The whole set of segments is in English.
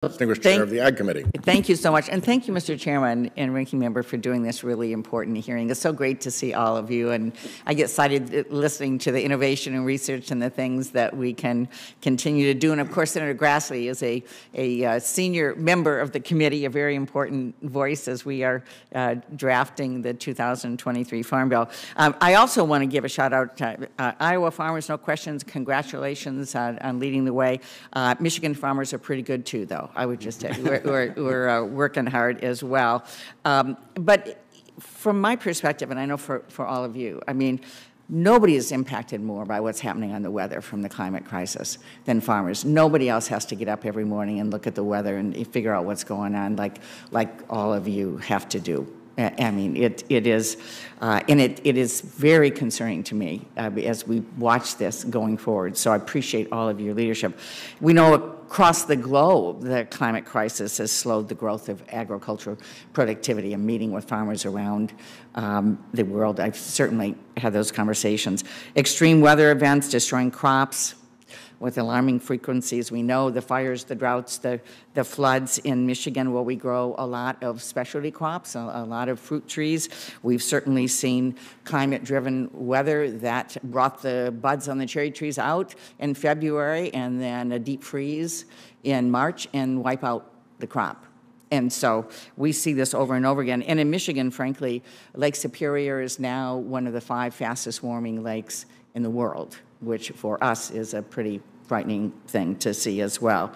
Distinguished Chair of the Ag Committee. Thank you so much. And thank you, Mr. Chairman and Ranking Member, for doing this really important hearing. It's so great to see all of you. And I get excited listening to the innovation and research and the things that we can continue to do. And of course, Senator Grassley is a senior member of the committee, a very important voice as we are drafting the 2023 Farm Bill. I also want to give a shout out to Iowa farmers, no questions. Congratulations on leading the way. Michigan farmers are pretty good too, though. I would just say we're working hard as well. But from my perspective, and I know for all of you, I mean, nobody is impacted more by what's happening on the weather from the climate crisis than farmers. Nobody else has to get up every morning and look at the weather and figure out what's going on like all of you have to do. I mean, it is, and it is very concerning to me as we watch this going forward. So I appreciate all of your leadership. We know across the globe, the climate crisis has slowed the growth of agricultural productivity. And meeting with farmers around the world, I've certainly had those conversations. Extreme weather events destroying crops with alarming frequencies. We know the fires, the droughts, the floods in Michigan, where we grow a lot of specialty crops, a lot of fruit trees. We've certainly seen climate-driven weather that brought the buds on the cherry trees out in February, and then a deep freeze in March and wipe out the crop. And so we see this over and over again. And in Michigan, frankly, Lake Superior is now one of the 5 fastest warming lakes in the world, which for us is a pretty frightening thing to see as well.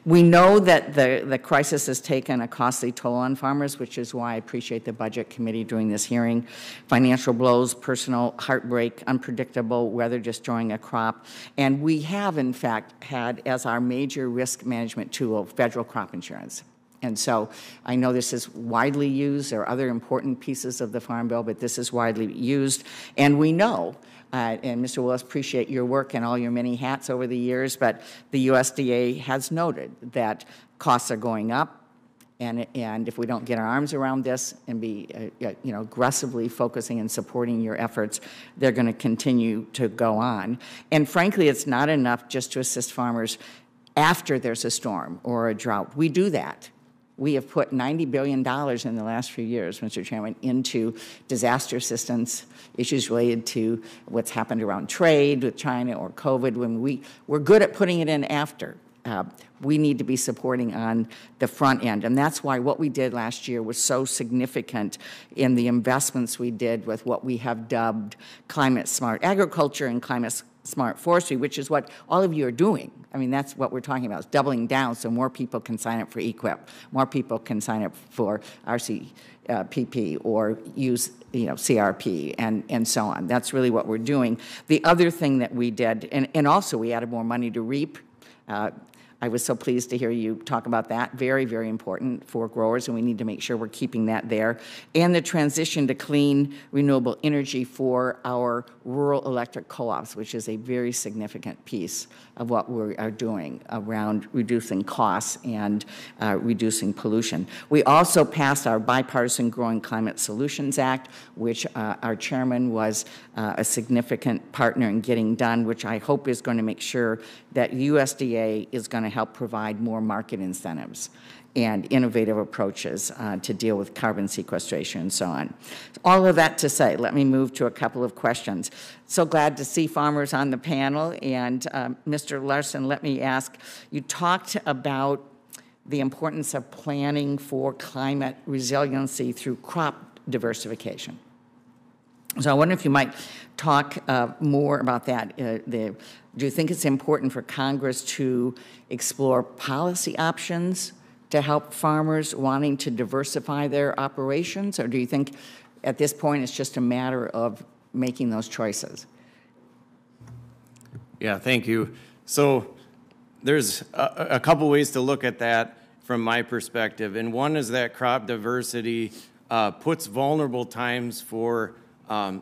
We know that the crisis has taken a costly toll on farmers, which is why I appreciate the Budget Committee doing this hearing. Financial blows, personal heartbreak, unpredictable weather destroying a crop. And we have, in fact, had as our major risk management tool federal crop insurance. And so I know this is widely used. There are other important pieces of the Farm Bill, but this is widely used. And we know, and Mr. Willis, appreciate your work and all your many hats over the years, but the USDA has noted that costs are going up. And if we don't get our arms around this and be aggressively focusing and supporting your efforts, they're going to continue to go on. And frankly, it's not enough just to assist farmers after there's a storm or a drought. We do that. We have put $90 billion in the last few years, Mr. Chairman, into disaster assistance, issues related to what's happened around trade with China or COVID. When we're good at putting it in after. We need to be supporting on the front end. And that's why what we did last year was so significant in the investments we did with what we have dubbed climate smart agriculture and climate smart forestry, which is what all of you are doing. I mean, that's what we're talking about, is doubling down so more people can sign up for EQIP, more people can sign up for RCPP or use CRP and so on. That's really what we're doing. The other thing that we did, and also we added more money to REAP. I was so pleased to hear you talk about that. Very, very important for growers, and we need to make sure we're keeping that there. And the transition to clean, renewable energy for our rural electric co-ops, which is a very significant piece of what we are doing around reducing costs and reducing pollution. We also passed our Bipartisan Growing Climate Solutions Act, which our chairman was a significant partner in getting done, which I hope is going to make sure that USDA is going to help provide more market incentives and innovative approaches to deal with carbon sequestration and so on. All of that to say, let me move to a couple of questions. So glad to see farmers on the panel. And Mr. Larson, let me ask, you talked about the importance of planning for climate resiliency through crop diversification. So I wonder if you might talk more about that. Do you think it's important for Congress to explore policy options to help farmers wanting to diversify their operations? Or do you think at this point it's just a matter of making those choices? Yeah, thank you. So there's a couple ways to look at that from my perspective. And one is that crop diversity puts vulnerable times for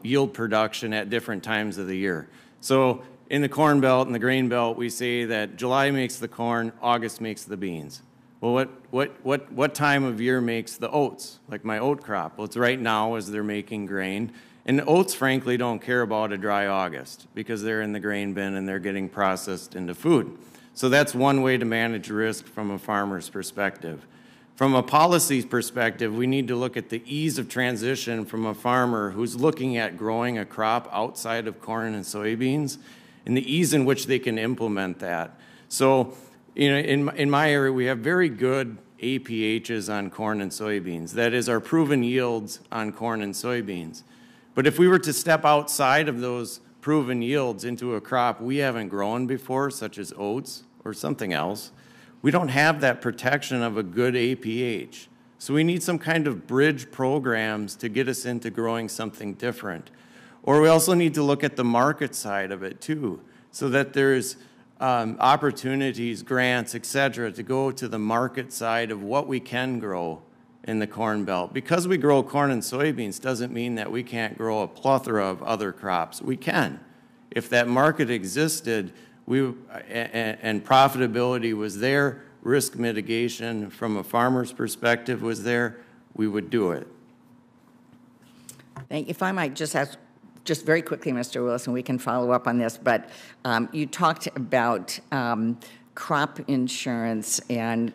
yield production at different times of the year. So in the Corn Belt and the Grain Belt, we say that July makes the corn, August makes the beans. Well, what time of year makes the oats, like my oat crop? Well, it's right now as they're making grain. And the oats, frankly, don't care about a dry August because they're in the grain bin and they're getting processed into food. So that's one way to manage risk from a farmer's perspective. From a policy perspective, we need to look at the ease of transition from a farmer who's looking at growing a crop outside of corn and soybeans and the ease in which they can implement that. So, you know, in my area, we have very good APHs on corn and soybeans. That is our proven yields on corn and soybeans. But if we were to step outside of those proven yields into a crop we haven't grown before, such as oats or something else, we don't have that protection of a good APH. So we need some kind of bridge programs to get us into growing something different. Or we also need to look at the market side of it too, so that there's opportunities, grants, et cetera, to go to the market side of what we can grow in the Corn Belt. Because we grow corn and soybeans doesn't mean that we can't grow a plethora of other crops. We can. If that market existed and profitability was there, risk mitigation from a farmer's perspective was there, we would do it. If I might just ask, just very quickly, Mr. Wilson, we can follow up on this, but you talked about crop insurance and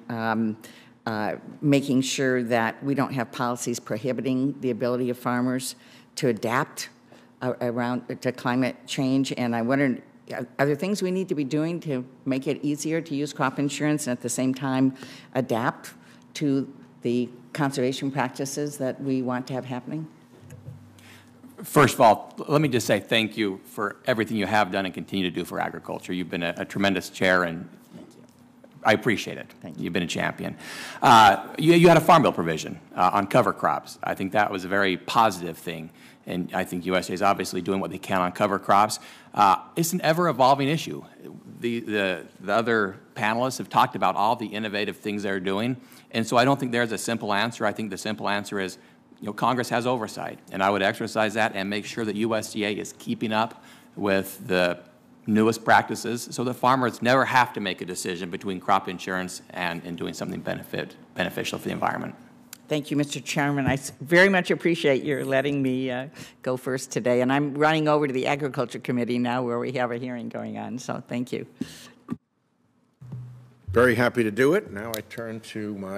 making sure that we don't have policies prohibiting the ability of farmers to adapt to climate change. And I wondered, are there things we need to be doing to make it easier to use crop insurance and at the same time adapt to the conservation practices that we want to have happening? First of all, let me just say thank you for everything you have done and continue to do for agriculture. You've been a tremendous chair, and I appreciate it. Thank you. You've been a champion. You had a Farm Bill provision on cover crops. I think that was a very positive thing, and I think USA is obviously doing what they can on cover crops. It's an ever-evolving issue. The other panelists have talked about all the innovative things they're doing, and so I don't think there's a simple answer. I think the simple answer is, Congress has oversight, and I would exercise that and make sure that USDA is keeping up with the newest practices so that farmers never have to make a decision between crop insurance and doing something beneficial for the environment. Thank you, Mr. Chairman. I very much appreciate your letting me go first today, and I'm running over to the Agriculture Committee now where we have a hearing going on, so thank you. Very happy to do it. Now I turn to my